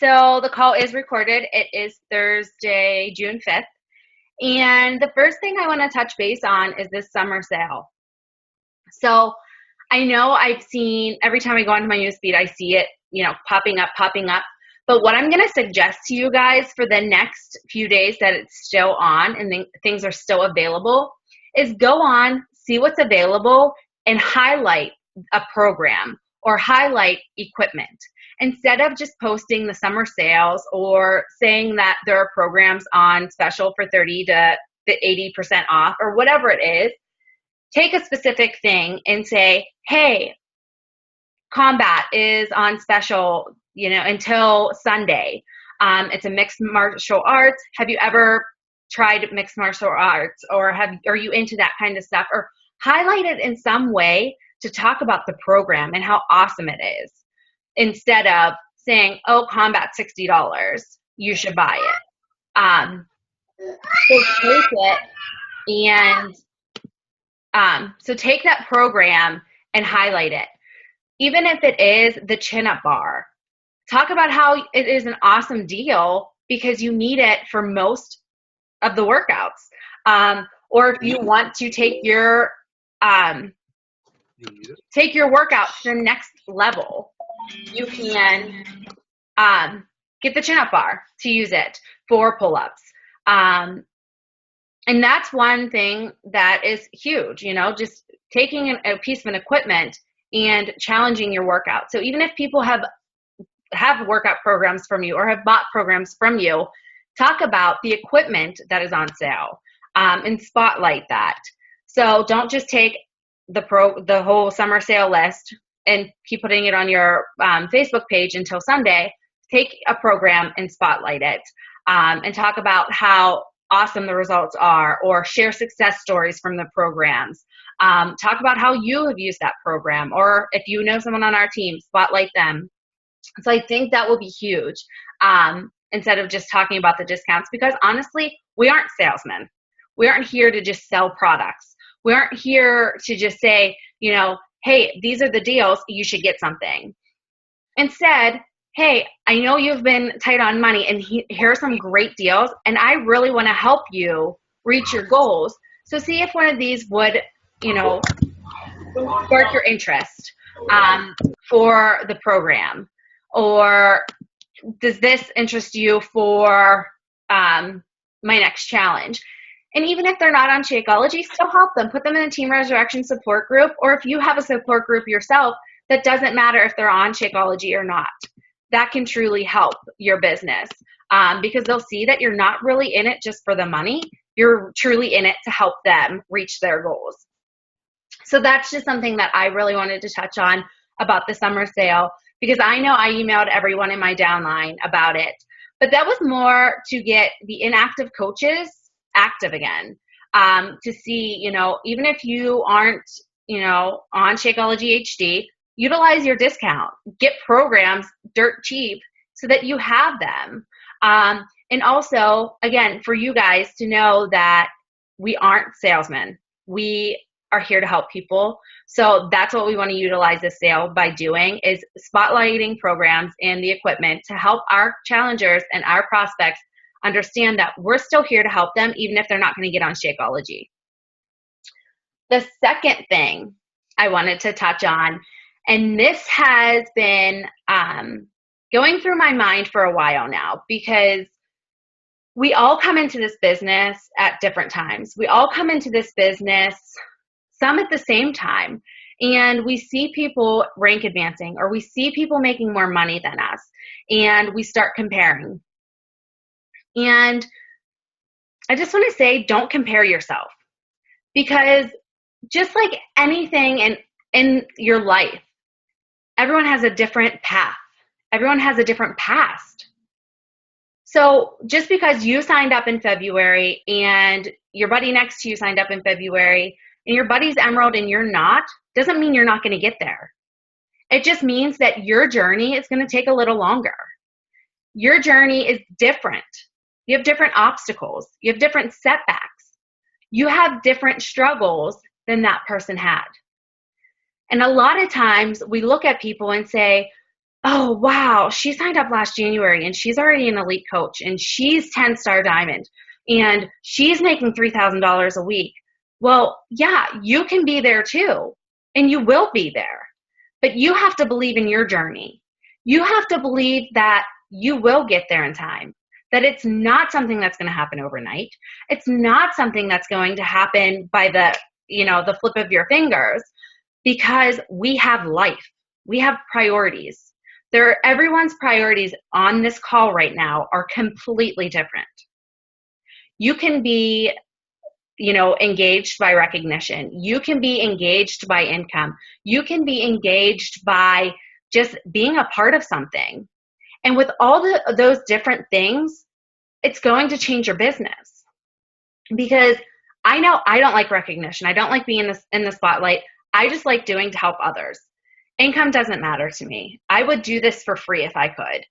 So the call is recorded. It is Thursday, June 5th. And the first thing I want to touch base on is this summer sale. So I know I've seen every time I go onto my newsfeed, I see it, popping up. But what I'm going to suggest to you guys for the next few days that it's still on and things are still available is go on, see what's available, and highlight a program or highlight equipment. Instead of just posting the summer sales or saying that there are programs on special for 30 to 80% off or whatever it is, take a specific thing and say, hey, combat is on special, until Sunday. It's a mixed martial arts. Have you ever tried mixed martial arts, or are you into that kind of stuff? Or highlight it in some way to talk about the program and how awesome it is, instead of saying, oh, combat $60, you should buy it. So take it and so take that program and highlight it. Even if it is the chin-up bar, talk about how it is an awesome deal because you need it for most of the workouts. Or if you want to take your workout to the next level, you can get the chin-up bar to use it for pull-ups. And that's one thing that is huge, just taking a piece of an equipment and challenging your workout. So even if people have workout programs from you or have bought programs from you, talk about the equipment that is on sale and spotlight that. So don't just take the whole summer sale list and keep putting it on your Facebook page until Sunday. Take a program and spotlight it and talk about how awesome the results are, or share success stories from the programs. Talk about how you have used that program, or if you know someone on our team, spotlight them. So I think that will be huge, instead of just talking about the discounts, because honestly, we aren't salesmen. We aren't here to just sell products. We aren't here to just say, hey, these are the deals, you should get something. Instead, hey, I know you've been tight on money, and here are some great deals, and I really want to help you reach your goals. So see if one of these would, spark your interest for the program. Or does this interest you for my next challenge? And even if they're not on Shakeology, still help them. Put them in a Team Resurrection support group, or if you have a support group yourself, that doesn't matter if they're on Shakeology or not. That can truly help your business because they'll see that you're not really in it just for the money. You're truly in it to help them reach their goals. So that's just something that I really wanted to touch on about the summer sale, because I know I emailed everyone in my downline about it. But that was more to get the inactive coaches active again, to see, even if you aren't, on Shakeology HD, utilize your discount, get programs dirt cheap so that you have them. And also, again, for you guys to know that we aren't salesmen. We are here to help people. So that's what we want to utilize this sale by doing, is spotlighting programs and the equipment to help our challengers and our prospects understand that we're still here to help them, even if they're not going to get on Shakeology. The second thing I wanted to touch on, and this has been going through my mind for a while now, because we all come into this business at different times. We all come into this business, some at the same time, and we see people rank advancing, or we see people making more money than us, and we start comparing. And I just want to say, don't compare yourself, because just like anything in your life, everyone has a different path. Everyone has a different past. So just because you signed up in February and your buddy next to you signed up in February and your buddy's Emerald and you're not, doesn't mean you're not going to get there. It just means that your journey is going to take a little longer. Your journey is different. You have different obstacles. You have different setbacks. You have different struggles than that person had. And a lot of times we look at people and say, oh, wow, she signed up last January and she's already an elite coach and she's 10-star diamond and she's making $3,000 a week. Well, yeah, you can be there too, and you will be there, but you have to believe in your journey. You have to believe that you will get there in time, that it's not something that's going to happen overnight. It's not something that's going to happen by the flip of your fingers, because we have life. We have priorities. Everyone's priorities on this call right now are completely different. You can be, engaged by recognition. You can be engaged by income. You can be engaged by just being a part of something. And with all those different things, it's going to change your business. Because I know I don't like recognition. I don't like being in the spotlight. I just like doing to help others. Income doesn't matter to me. I would do this for free if I could.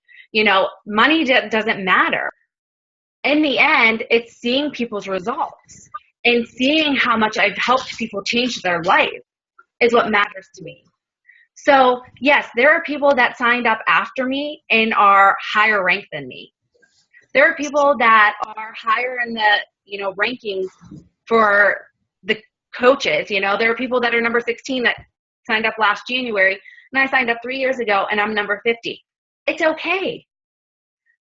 Money doesn't matter. In the end, it's seeing people's results and seeing how much I've helped people change their life is what matters to me. So yes, there are people that signed up after me and are higher ranked than me. There are people that are higher in the, rankings for the coaches. There are people that are number 16 that signed up last January, and I signed up 3 years ago and I'm number 50. It's okay,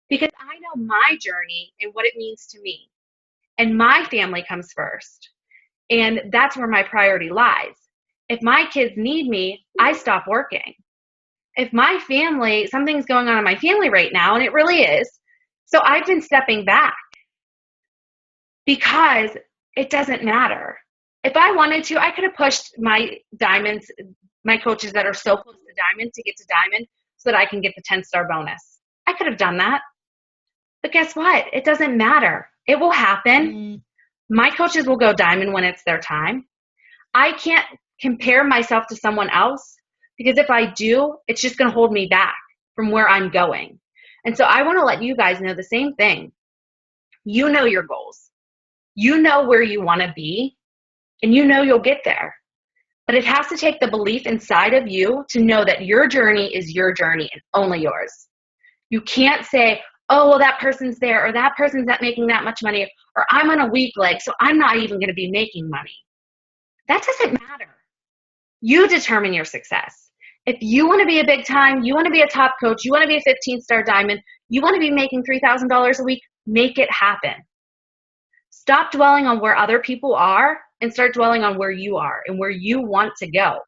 because I know my journey and what it means to me, and my family comes first, and that's where my priority lies. If my kids need me, I stop working. If my family, something's going on in my family right now, and it really is, so I've been stepping back because it doesn't matter. If I wanted to, I could have pushed my diamonds, my coaches that are so close to diamond, to get to diamond so that I can get the 10-star bonus. I could have done that. But guess what? It doesn't matter. It will happen. My coaches will go diamond when it's their time. I can't compare myself to someone else, because if I do, it's just going to hold me back from where I'm going. And so I want to let you guys know the same thing. You know your goals. You know where you want to be, and you know you'll get there. But it has to take the belief inside of you to know that your journey is your journey and only yours. You can't say, oh, well, that person's there, or that person's not making that much money, or I'm on a weak leg, so I'm not even going to be making money. That doesn't matter. You determine your success. If you want to be a big time, you want to be a top coach, you want to be a 15-star diamond, you want to be making $3,000 a week, make it happen. Stop dwelling on where other people are and start dwelling on where you are and where you want to go.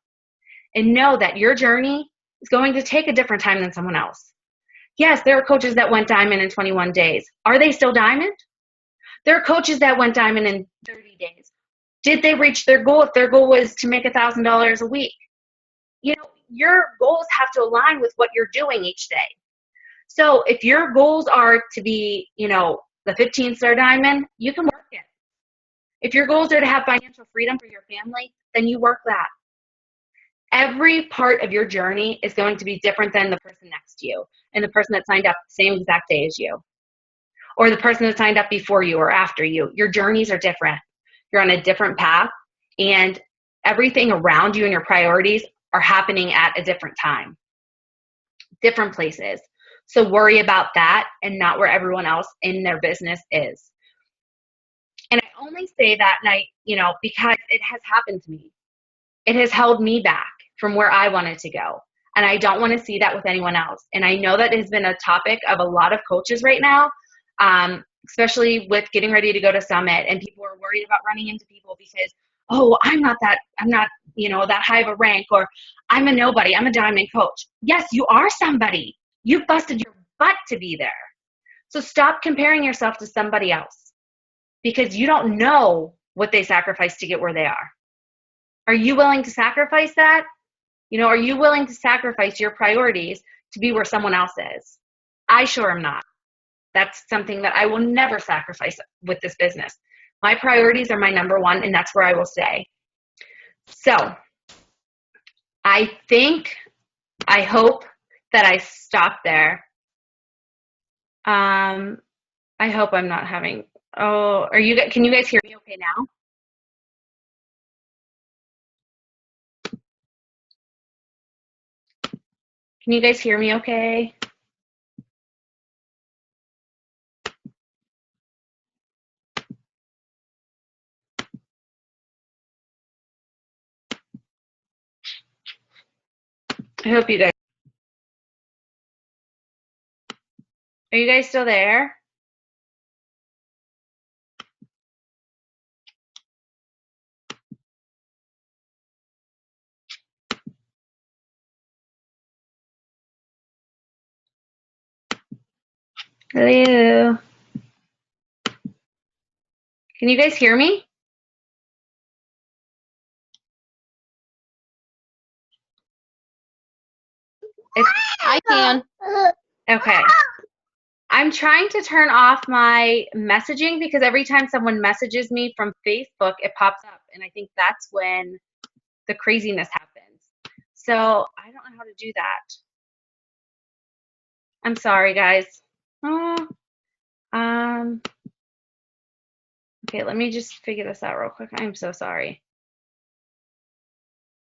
And know that your journey is going to take a different time than someone else. Yes, there are coaches that went diamond in 21 days. Are they still diamond? There are coaches that went diamond in 30 days. Did they reach their goal if their goal was to make $1,000 a week? Your goals have to align with what you're doing each day. So if your goals are to be, the 15-star diamond, you can work it. If your goals are to have financial freedom for your family, then you work that. Every part of your journey is going to be different than the person next to you and the person that signed up the same exact day as you, or the person that signed up before you or after you. Your journeys are different. You're on a different path, and everything around you and your priorities are happening at a different time, different places. So worry about that and not where everyone else in their business is. And I only say that, because it has happened to me. It has held me back from where I wanted to go. And I don't want to see that with anyone else. And I know that has been a topic of a lot of coaches right now, especially with getting ready to go to Summit, and people are worried about running into people because, oh, I'm not that high of a rank, or I'm a nobody, I'm a diamond coach. Yes, you are somebody. You busted your butt to be there. So stop comparing yourself to somebody else, because you don't know what they sacrificed to get where they are. Are you willing to sacrifice that? Are you willing to sacrifice your priorities to be where someone else is? I sure am not. That's something that I will never sacrifice with this business. My priorities are my number one, and that's where I will stay. So I hope that I stop there. I hope I'm not having, can you guys hear me okay now? Can you guys hear me okay? I hope you guys. Are you guys still there? Hello. Can you guys hear me? I can. Okay. I'm trying to turn off my messaging because every time someone messages me from Facebook, it pops up. And I think that's when the craziness happens. So I don't know how to do that. I'm sorry, guys. Oh, um, okay, let me just figure this out real quick. I'm so sorry.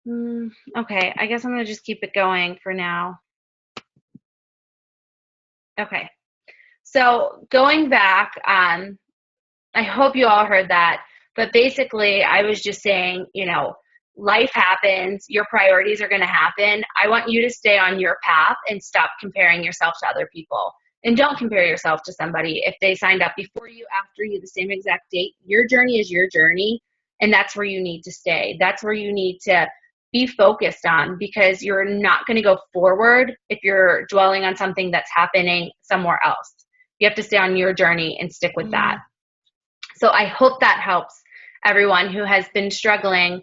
Okay, I guess I'm going to just keep it going for now. Okay. So going back, I hope you all heard that. But basically, I was just saying, life happens, your priorities are going to happen. I want you to stay on your path and stop comparing yourself to other people. And don't compare yourself to somebody. If they signed up before you, after you, the same exact date, your journey is your journey. And that's where you need to stay. That's where you need to be focused on, because you're not going to go forward if you're dwelling on something that's happening somewhere else. You have to stay on your journey and stick with that. So I hope that helps everyone who has been struggling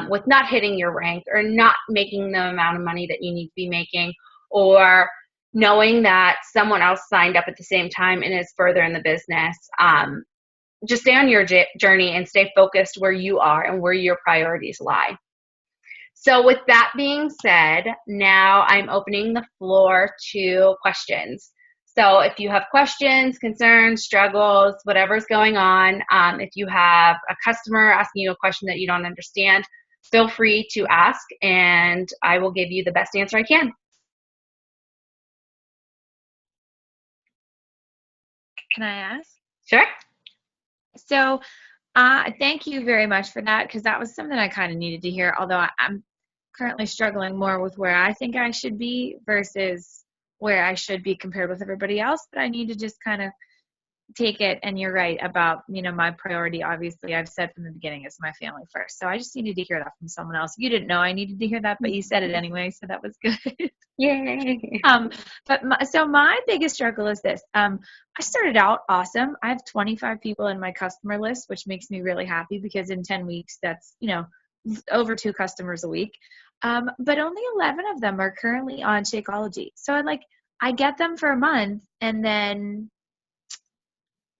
with not hitting your rank or not making the amount of money that you need to be making, or knowing that someone else signed up at the same time and is further in the business. Just stay on your journey and stay focused where you are and where your priorities lie. So with that being said, now I'm opening the floor to questions. So if you have questions, concerns, struggles, whatever's going on, if you have a customer asking you a question that you don't understand, feel free to ask and I will give you the best answer I can. Can I ask? Sure. So, thank you very much for that, because that was something I kind of needed to hear, although I'm currently struggling more with where I think I should be versus where I should be compared with everybody else. But I need to just kind of take it, and you're right about, my priority, obviously, I've said from the beginning, is my family first. So I just needed to hear that from someone else. You didn't know I needed to hear that, but you said it anyway, so that was good. Yay. So my biggest struggle is this. I started out awesome. I have 25 people in my customer list, which makes me really happy, because in 10 weeks, that's, over 2 customers a week. But only 11 of them are currently on Shakeology. So I get them for a month and then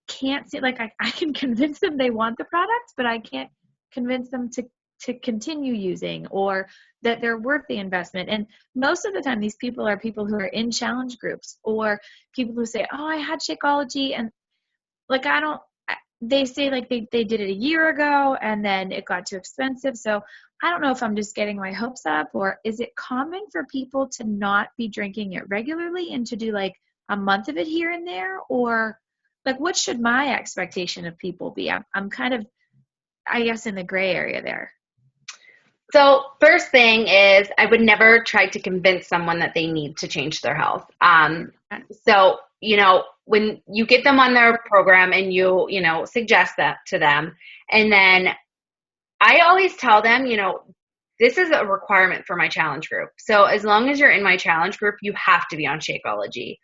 can't see, I can convince them they want the product, but I can't convince them to continue using, or that they're worth the investment. And most of the time, these people are people who are in challenge groups, or people who say, oh, I had Shakeology, and they say they did it a year ago and then it got too expensive. So I don't know if I'm just getting my hopes up, or is it common for people to not be drinking it regularly and to do a month of it here and there, or what should my expectation of people be? I'm kind of, I guess, in the gray area there. So first thing is, I would never try to convince someone that they need to change their health. So, when you get them on their program and you suggest that to them, and then I always tell them, this is a requirement for my challenge group. So as long as you're in my challenge group, you have to be on Shakeology.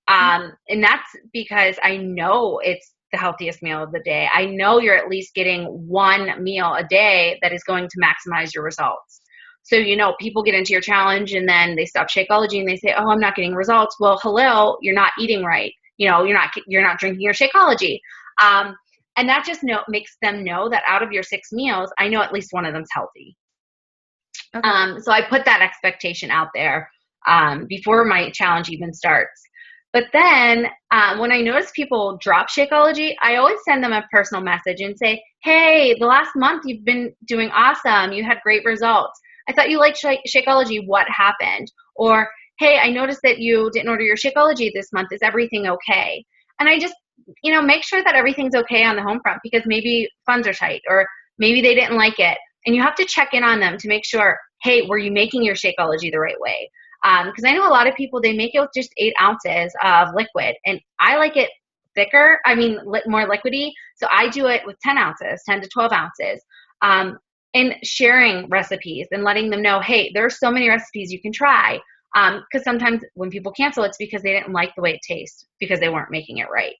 And that's because I know it's the healthiest meal of the day. I know you're at least getting one meal a day that is going to maximize your results. So, people get into your challenge and then they stop Shakeology and they say, oh, I'm not getting results. Well, hello, you're not eating right. You're not drinking your Shakeology. And that just makes them know that out of your 6 meals, I know at least one of them's healthy. Okay. So I put that expectation out there before my challenge even starts. But then when I notice people drop Shakeology, I always send them a personal message and say, hey, the last month you've been doing awesome. You had great results. I thought you liked Shakeology. What happened? Or, hey, I noticed that you didn't order your Shakeology this month. Is everything okay? And I just, make sure that everything's okay on the home front, because maybe funds are tight or maybe they didn't like it. And you have to check in on them to make sure, hey, were you making your Shakeology the right way? Because I know a lot of people, they make it with just 8 ounces of liquid, and I like it thicker. I mean, more liquidy. So I do it with 10 ounces, 10 to 12 ounces. And sharing recipes and letting them know, hey, there are so many recipes you can try. Because sometimes when people cancel, it's because they didn't like the way it tastes because they weren't making it right.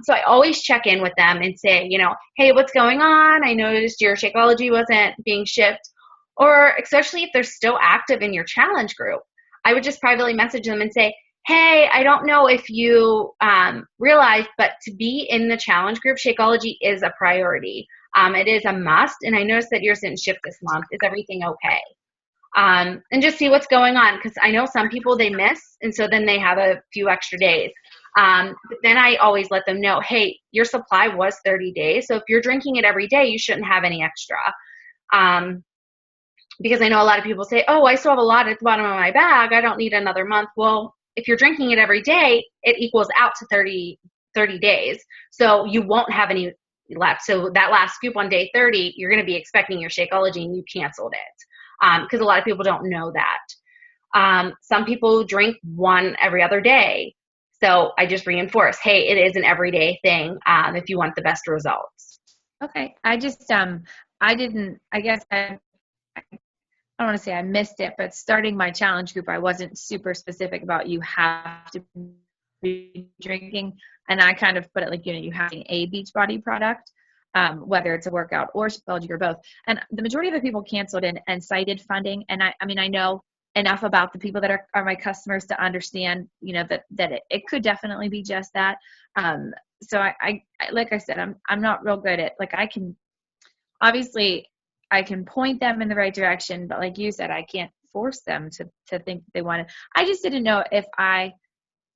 So I always check in with them and say, hey, what's going on? I noticed your Shakeology wasn't being shipped. Or especially if they're still active in your challenge group, I would just privately message them and say, hey, I don't know if you realize, but to be in the challenge group, Shakeology is a priority. It is a must, and I noticed that yours didn't ship this month. Is everything okay? And just see what's going on, because I know some people, they miss, and so then they have a few extra days. But then I always let them know, hey, your supply was 30 days, so if you're drinking it every day, you shouldn't have any extra. Because I know a lot of people say, oh, I still have a lot at the bottom of my bag, I don't need another month. Well, if you're drinking it every day, it equals out to 30 days. So you won't have any left. So that last scoop on day 30, you're going to be expecting your Shakeology and you canceled it. Because a lot of people don't know that. Some people drink one every other day. So I just reinforce, hey, it is an everyday thing if you want the best results. Okay. I just, I didn't, I guess I don't want to say I missed it, but starting my challenge group, I wasn't super specific about you have to be drinking. And I kind of put it like, you have a Beachbody product, whether it's a workout or Shakeology or both. And the majority of the people canceled and cited funding. And I mean, I know enough about the people that are my customers to understand, that it could definitely be just that. So I like I said, I'm not real good at, like, obviously I can point them in the right direction, but like you said, I can't force them to think they want it. I just didn't know if I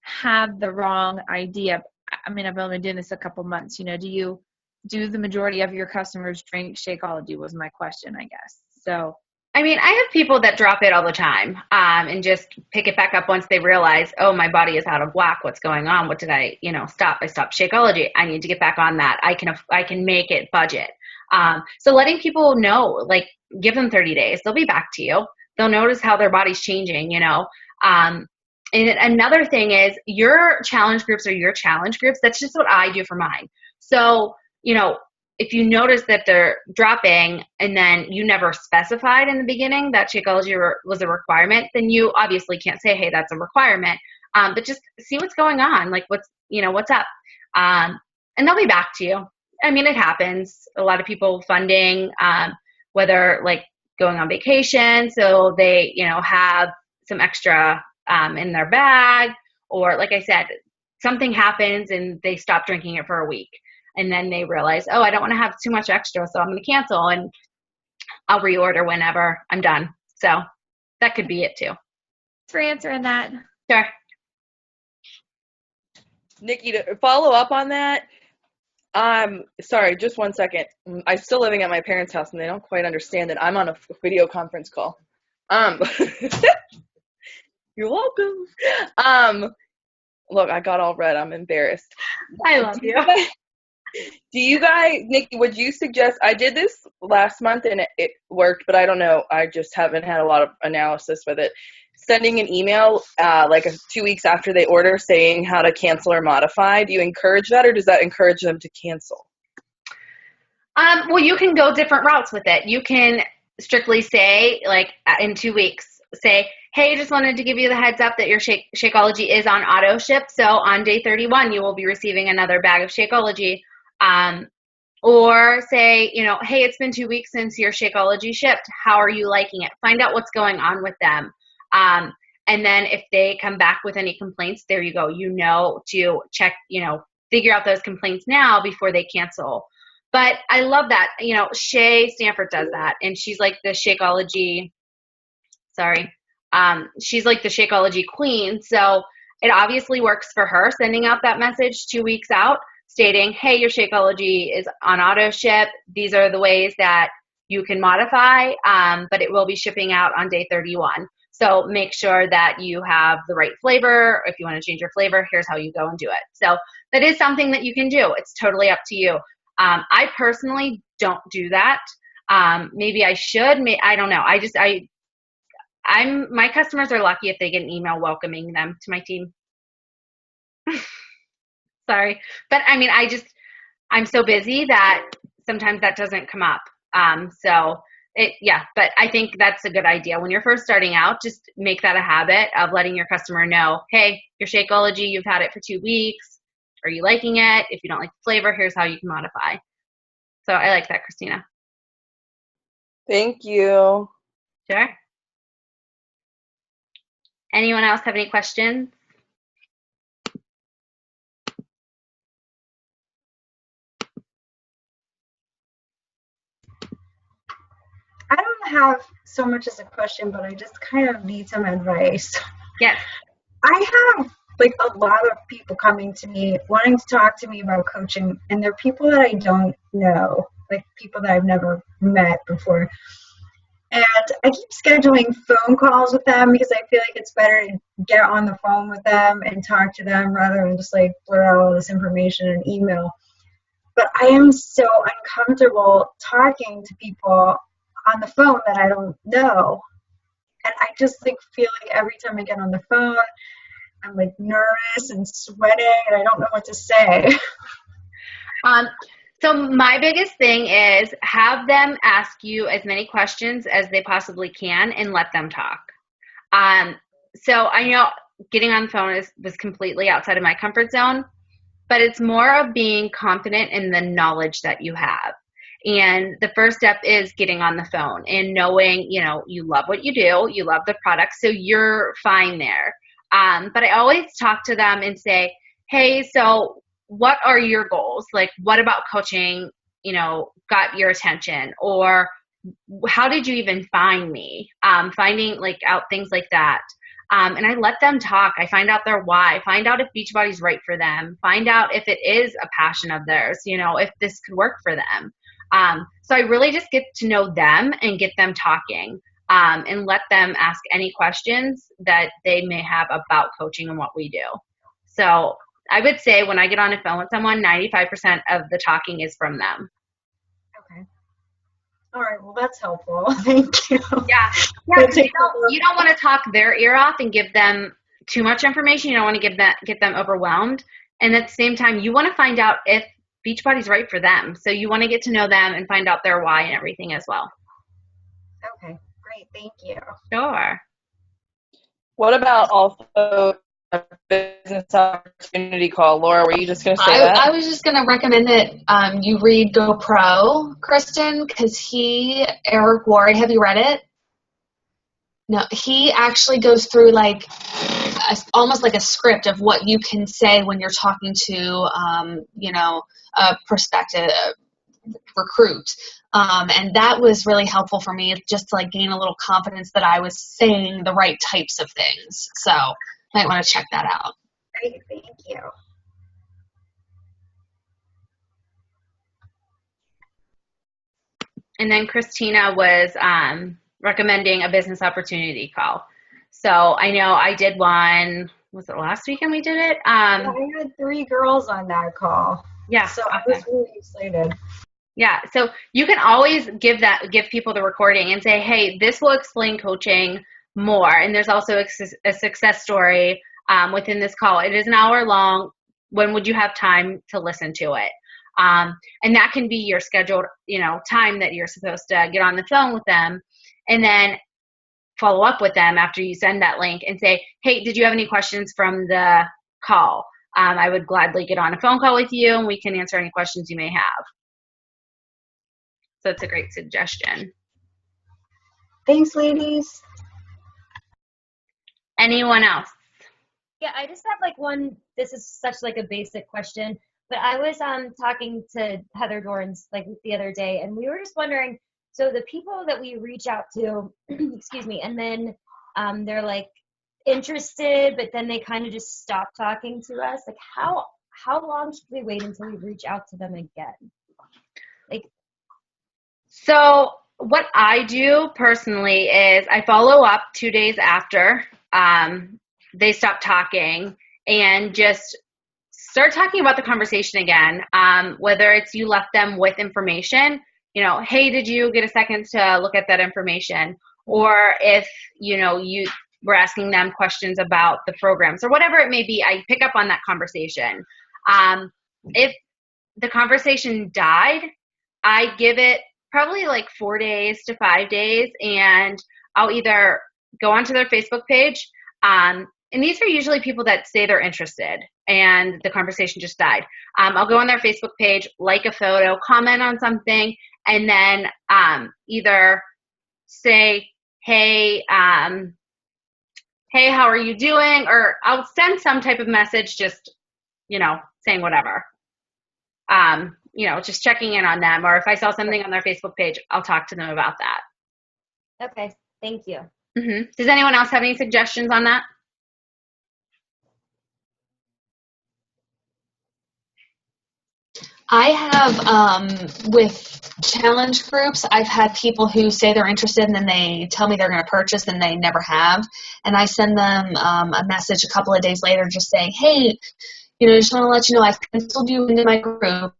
have the wrong idea. I mean, I've only been doing this a couple months. Do the majority of your customers drink Shakeology was my question, I guess. So, I mean, I have people that drop it all the time and just pick it back up once they realize, oh, my body is out of whack. What's going on? What did I, stop? I stopped Shakeology. I need to get back on that. I can make it budget. So letting people know, like, give them 30 days. They'll be back to you. They'll notice how their body's changing, And another thing is, your challenge groups are your challenge groups. That's just what I do for mine. So, if you notice that they're dropping and then you never specified in the beginning that Shakeology was a requirement, then you obviously can't say, hey, that's a requirement. But just see what's going on. Like, what's up? And they'll be back to you. I mean, it happens. A lot of people funding, whether like going on vacation, so they, have some extra in their bag, or like I said, something happens and they stop drinking it for a week. And then they realize, oh, I don't want to have too much extra, so I'm going to cancel and I'll reorder whenever I'm done. So that could be it too. Thanks for answering that. Sure. Nikki, to follow up on that, sorry, just 1 second. I'm still living at my parents' house and they don't quite understand that I'm on a video conference call. You're welcome. Look, I got all red. I'm embarrassed. I love you. Do you guys, Nikki, would you suggest, I did this last month and it worked, but I don't know. I just haven't had a lot of analysis with it. Sending an email 2 weeks after they order saying how to cancel or modify. Do you encourage that, or does that encourage them to cancel? Well, you can go different routes with it. You can strictly say, like, in 2 weeks, say, hey, just wanted to give you the heads up that your Shakeology is on auto ship. So on day 31, you will be receiving another bag of Shakeology. Or say, hey, it's been 2 weeks since your Shakeology shipped. How are you liking it? Find out what's going on with them. And then if they come back with any complaints, there you go. To check, figure out those complaints now before they cancel. But I love that. Shay Stanford does that. And she's like the Shakeology, she's like the Shakeology queen. So it obviously works for her, sending out that message 2 weeks out stating, hey, your Shakeology is on auto ship. These are the ways that you can modify, but it will be shipping out on day 31. So make sure that you have the right flavor. If you want to change your flavor, here's how you go and do it. So that is something that you can do. It's totally up to you. I personally don't do that. Maybe I should. I don't know. My customers are lucky if they get an email welcoming them to my team. Sorry. But I mean, I'm so busy that sometimes that doesn't come up. But I think that's a good idea. When you're first starting out, just make that a habit of letting your customer know, hey, your Shakeology, you've had it for 2 weeks. Are you liking it? If you don't like the flavor, here's how you can modify. So I like that, Christina. Thank you. Sure. Anyone else have any questions? I don't have so much as a question, but I just kind of need some advice. Yes. I have like a lot of people coming to me wanting to talk to me about coaching, and they're people that I don't know, like people that I've never met before. And I keep scheduling phone calls with them because I feel like it's better to get on the phone with them and talk to them rather than just like blur out all this information in email. But I am so uncomfortable talking to people on the phone that I don't know. And I just like feel like every time I get on the phone, I'm like nervous and sweating and I don't know what to say. So my biggest thing is have them ask you as many questions as they possibly can and let them talk. So I know getting on the phone was completely outside of my comfort zone, but it's more of being confident in the knowledge that you have. And the first step is getting on the phone and knowing, you love what you do, you love the product, so you're fine there. But I always talk to them and say, hey, so what are your goals? Like, what about coaching, got your attention? Or how did you even find me? Finding out things like that. And I let them talk. I find out their why, find out if Beachbody's right for them, find out if it is a passion of theirs, if this could work for them. So I really just get to know them and get them talking, and let them ask any questions that they may have about coaching and what we do. So I would say when I get on the phone with someone, 95% of the talking is from them. Okay. All right. Well, that's helpful. Thank you. Yeah. You don't want to talk their ear off and give them too much information. You don't want to get them overwhelmed. And at the same time, you want to find out if Beachbody's right for them. So you want to get to know them and find out their why and everything as well. Okay. Great. Thank you. Sure. What about also a business opportunity call? Laura, were you just going to say that? I was just going to recommend that you read Go Pro, Kristen, because Eric Worre, have you read it? No, he actually goes through almost like a script of what you can say when you're talking to, a prospective recruit. And that was really helpful for me just to gain a little confidence that I was saying the right types of things. So might want to check that out. Great. Thank you. And then Christina was recommending a business opportunity call. So I know I did one, was it last weekend we did it? I had 3 girls on that call. Yeah. So I was really excited. Yeah. So you can always give people the recording and say, hey, this will explain coaching more. And there's also a success story within this call. It is an hour long. When would you have time to listen to it? And that can be your scheduled, time that you're supposed to get on the phone with them, and then follow up with them after you send that link and say, hey, did you have any questions from the call? I would gladly get on a phone call with you and we can answer any questions you may have. So it's a great suggestion. Thanks, ladies. Anyone else? Yeah, I just have one, this is such a basic question, but I was talking to Heather Dorns the other day, and we were just wondering, so the people that we reach out to, excuse me, and then they're interested, but then they kind of just stop talking to us. How long should we wait until we reach out to them again? So what I do personally is I follow up 2 days after they stop talking and just start talking about the conversation again. Whether it's you left them with information, hey, did you get a second to look at that information? Or if, you were asking them questions about the programs or whatever it may be, I pick up on that conversation. If the conversation died, I give it probably like 4 days to 5 days, and I'll either go onto their Facebook page, and these are usually people that say they're interested and the conversation just died. I'll go on their Facebook page, like a photo, comment on something, and then either say, hey, how are you doing? Or I'll send some type of message just, saying whatever. Just checking in on them. Or if I saw something on their Facebook page, I'll talk to them about that. Okay, thank you. Mm-hmm. Does anyone else have any suggestions on that? I have, with challenge groups, I've had people who say they're interested and then they tell me they're going to purchase and they never have. And I send them a message a couple of days later just saying, hey, just want to let you know I've penciled you into my group.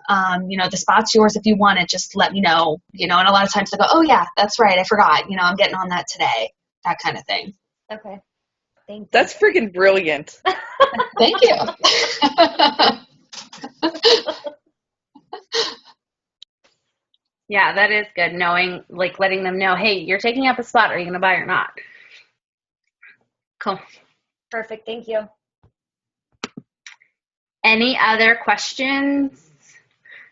The spot's yours if you want it. Just let me know. And a lot of times they go, oh, yeah, that's right. I forgot. I'm getting on that today. That kind of thing. Okay. Thank you. That's freaking brilliant. Thank you. Yeah, that is good. Knowing, letting them know, hey, you're taking up a spot. Are you going to buy or not? Cool. Perfect. Thank you. Any other questions?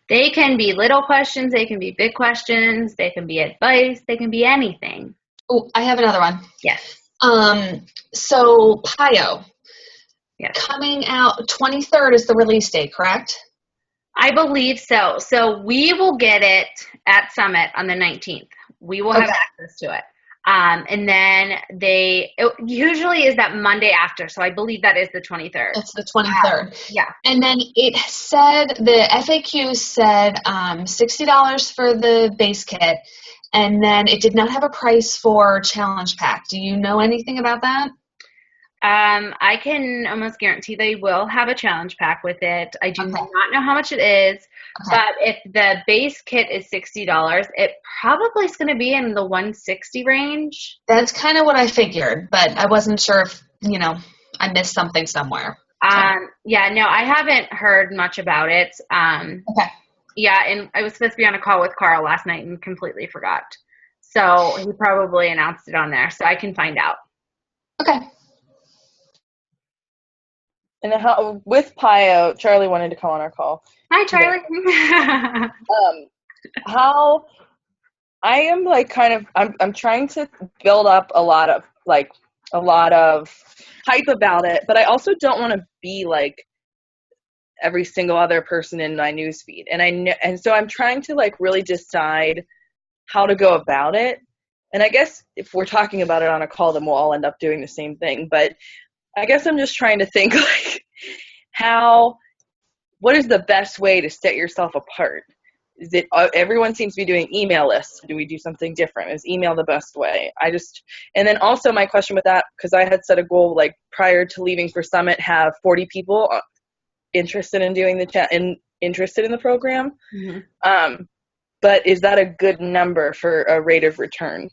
They can be little questions. They can be big questions. They can be advice. They can be anything. Oh, I have another one. Yes. So PIO. Yes. Coming out 23rd is the release date, correct? I believe so. So we will get it at Summit on the 19th. We will have access to it. And then it usually is that Monday after. So I believe that is the 23rd. It's the 23rd. Yeah. And then it said, the FAQ said $60 for the base kit. And then it did not have a price for challenge pack. Do you know anything about that? I can almost guarantee they will have a challenge pack with it. I do not know how much it is, but if the base kit is $60, it probably is going to be in the $160 range. That's kind of what I figured, but I wasn't sure if, I missed something somewhere. Yeah, no, I haven't heard much about it. Yeah, and I was supposed to be on a call with Carl last night and completely forgot. So he probably announced it on there, so I can find out. Okay. And with PIO, Charlie wanted to come on our call. Hi, Charlie. How I am I'm trying to build up a lot of hype about it, but I also don't want to be like every single other person in my newsfeed. And so I'm trying to really decide how to go about it. And I guess if we're talking about it on a call, then we'll all end up doing the same thing. But I guess I'm just trying to think what is the best way to set yourself apart? Is it everyone seems to be doing email lists? Do we do something different? Is email the best way? And then also my question with that, because I had set a goal prior to leaving for Summit, have 40 people interested in doing interested in the program. Mm-hmm. But is that a good number for a rate of return?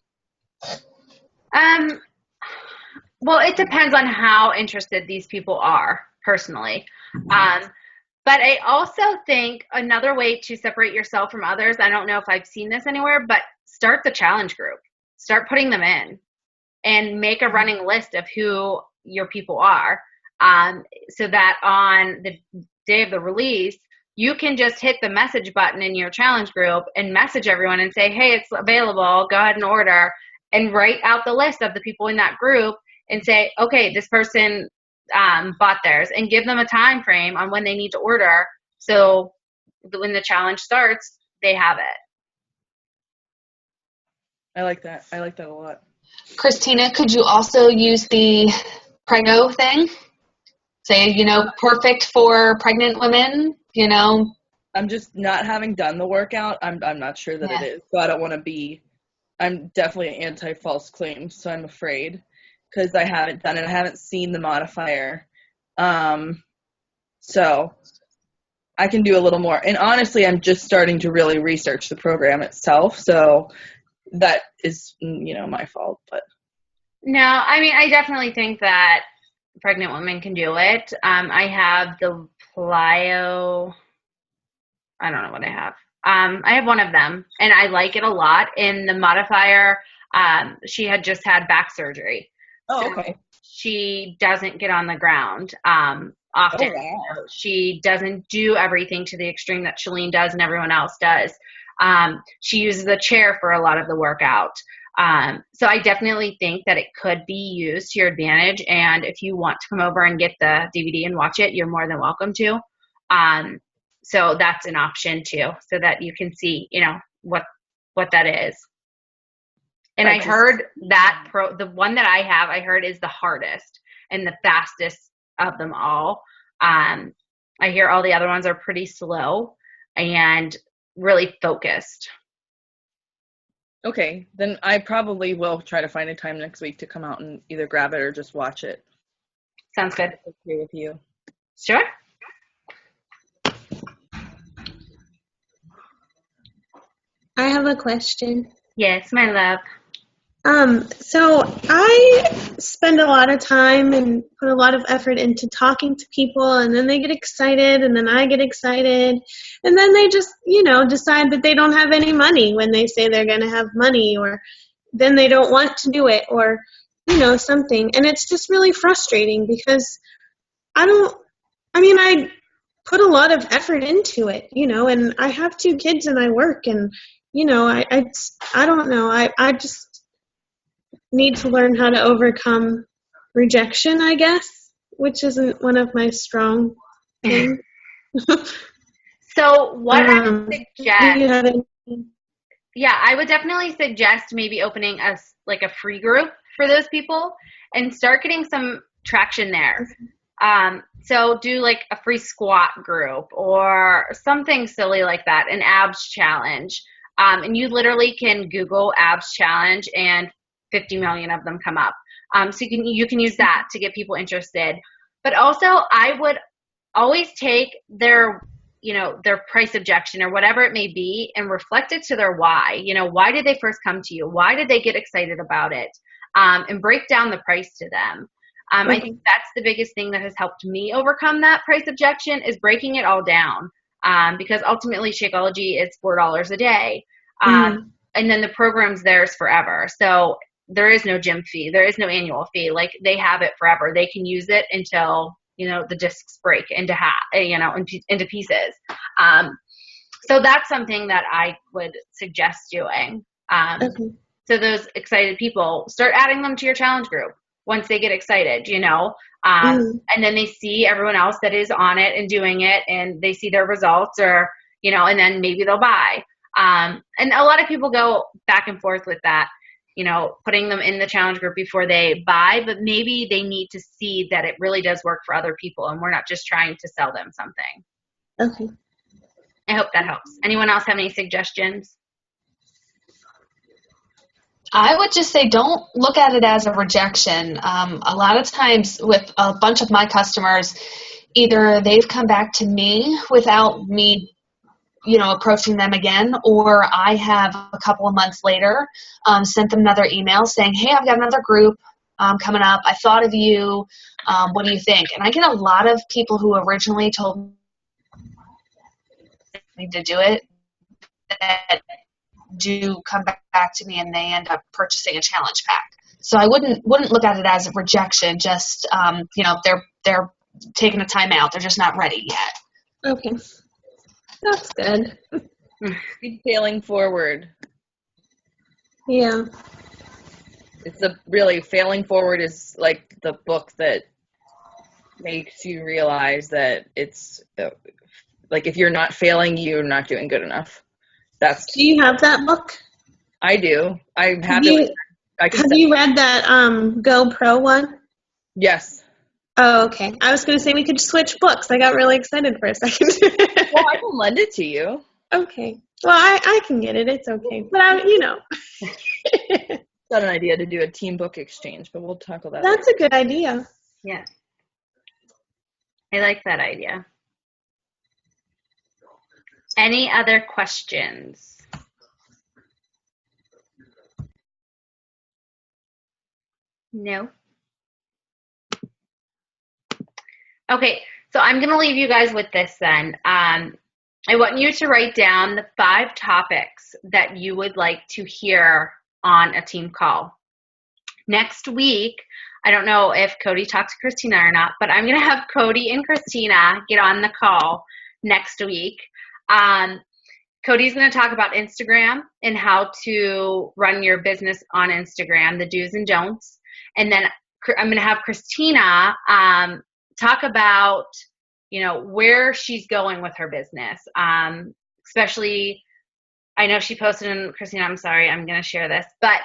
Well, it depends on how interested these people are, personally. But I also think another way to separate yourself from others, I don't know if I've seen this anywhere, but start the challenge group. Start putting them in and make a running list of who your people are, so that on the day of the release, you can just hit the message button in your challenge group and message everyone and say, hey, it's available. Go ahead and order, and write out the list of the people in that group and say, okay, this person bought theirs, and give them a time frame on when they need to order. So when the challenge starts, they have it. I like that. I like that a lot. Christina, could you also use the Prego thing? Say, perfect for pregnant women, I'm just not having done the workout. I'm not sure that it is. So I don't want to be. I'm definitely anti-false claims, so I'm afraid because I haven't done it. I haven't seen the modifier. So I can do a little more. And honestly, I'm just starting to really research the program itself. So that is, my fault. But No, I mean, I definitely think that pregnant women can do it. I have the Plyo. I don't know what I have. I have one of them, and I like it a lot. In the modifier, she had just had back surgery. Oh, okay. She doesn't get on the ground often. Oh, wow. She doesn't do everything to the extreme that Shalene does and everyone else does. She uses a chair for a lot of the workout. So I definitely think that it could be used to your advantage. And if you want to come over and get the DVD and watch it, you're more than welcome to. So that's an option too, so that you can see, what that is. And I heard that the one that I have, I heard is the hardest and the fastest of them all. I hear all the other ones are pretty slow and really focused. Okay, then I probably will try to find a time next week to come out and either grab it or just watch it. Sounds good. Okay with you. Sure. I have a question. Yes, my love. So I spend a lot of time and put a lot of effort into talking to people, and then they get excited, and then I get excited, and then they just, decide that they don't have any money when they say they're going to have money, or then they don't want to do it, or, something. And it's just really frustrating because I put a lot of effort into it, and I have 2 kids and I work, and, I don't know. I just need to learn how to overcome rejection, I guess, which isn't one of my strong things. So what I would Do you have suggest, I would definitely suggest maybe opening a free group for those people and start getting some traction there. So do a free squat group or something silly like that, an abs challenge. And you literally can Google abs challenge and 50 million of them come up. So you can use that to get people interested. But also I would always take their price objection or whatever it may be and reflect it to their why. Why did they first come to you? Why did they get excited about it? And break down the price to them. I think that's the biggest thing that has helped me overcome that price objection is breaking it all down. Because ultimately Shakeology is $4 a day. And then the program's theirs forever. So there is no gym fee. There is no annual fee. They have it forever. They can use it until, the discs break into into pieces. So that's something that I would suggest doing. So those excited people, start adding them to your challenge group once they get excited, and then they see everyone else that is on it and doing it and they see their results or, and then maybe they'll buy. And a lot of people go back and forth with that, putting them in the challenge group before they buy, but maybe they need to see that it really does work for other people and we're not just trying to sell them something. Okay. I hope that helps. Anyone else have any suggestions? I would just say don't look at it as a rejection. A lot of times with a bunch of my customers, either they've come back to me without me approaching them again, or I have a couple of months later sent them another email saying, hey, I've got another group coming up. I thought of you. What do you think? And I get a lot of people who originally told me to do it that do come back to me and they end up purchasing a challenge pack. So I wouldn't look at it as a rejection. Just they're taking a time out. They're just not ready yet. Okay. That's good. Keep failing forward. Yeah. Failing forward is like the book that makes you realize that it's if you're not failing, you're not doing good enough. Do you have that book? I do. I'm happy. Have you read that GoPro one? Yes. Oh, okay. I was going to say we could switch books. I got really excited for a second. Well, I can lend it to you. Okay. Well, I can get it. It's okay. But Got an idea to do a team book exchange, but we'll tackle that that's later. a good idea. Yeah. I like that idea. Any other questions? No? Okay, so I'm going to leave you guys with this then. I want you to write down the 5 topics that you would like to hear on a team call. Next week, I don't know if Cody talked to Christina or not, but I'm going to have Cody and Christina get on the call next week. Cody's going to talk about Instagram and how to run your business on Instagram, the do's and don'ts. And then I'm going to have Christina talk about, where she's going with her business. Especially, I know she posted in Christina, I'm sorry, I'm going to share this, but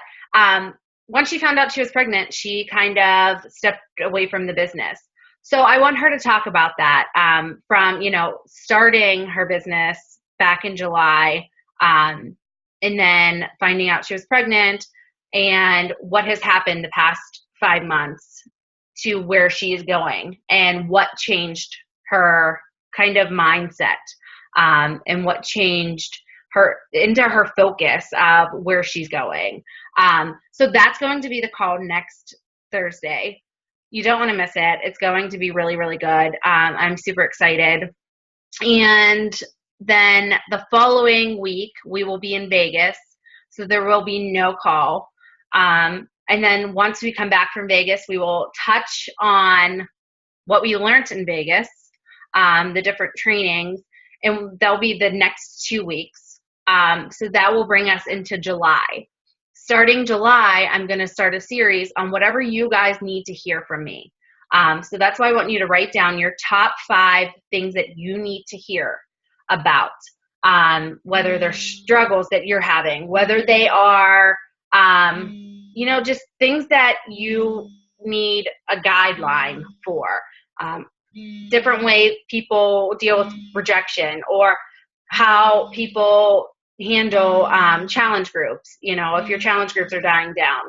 once she found out she was pregnant, she kind of stepped away from the business. So I want her to talk about that from, starting her business back in July and then finding out she was pregnant and what has happened the past 5 months to where she is going and what changed her kind of mindset and what changed her into her focus of where she's going. So that's going to be the call next Thursday. You don't want to miss it. It's going to be really, really good. I'm super excited. And then the following week, we will be in Vegas. So there will be no call. And then once we come back from Vegas, we will touch on what we learned in Vegas, the different trainings, and that'll be the next 2 weeks. So that will bring us into July. Starting July, I'm going to start a series on whatever you guys need to hear from me. So that's why I want you to write down your top 5 things that you need to hear about, whether they're struggles that you're having, whether they are, just things that you need a guideline for, different ways people deal with rejection or how people handle challenge groups, if your challenge groups are dying down.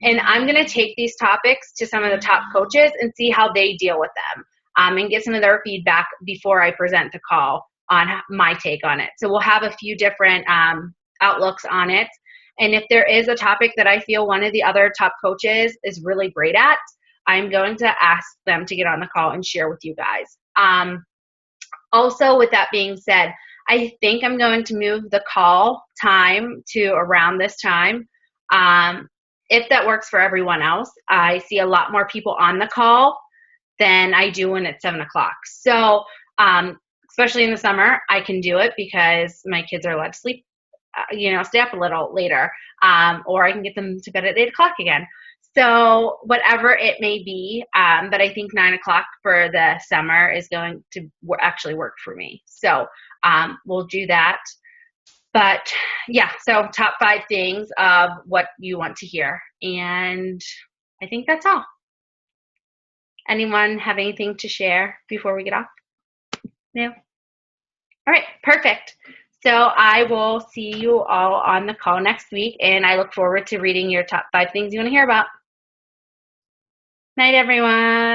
And I'm going to take these topics to some of the top coaches and see how they deal with them and get some of their feedback before I present the call on my take on it. So we'll have a few different outlooks on it. And if there is a topic that I feel one of the other top coaches is really great at, I'm going to ask them to get on the call and share with you guys. Also, with that being said, I think I'm going to move the call time to around this time. If that works for everyone else, I see a lot more people on the call than I do when it's 7 o'clock. So, especially in the summer, I can do it because my kids are allowed to sleep, stay up a little later, or I can get them to bed at 8 o'clock again. So whatever it may be, but I think 9 o'clock for the summer is going to actually work for me. So we'll do that. But yeah, so top 5 things of what you want to hear. And I think that's all. Anyone have anything to share before we get off? No? All right, perfect. So I will see you all on the call next week, and I look forward to reading your top 5 things you want to hear about. Night, everyone.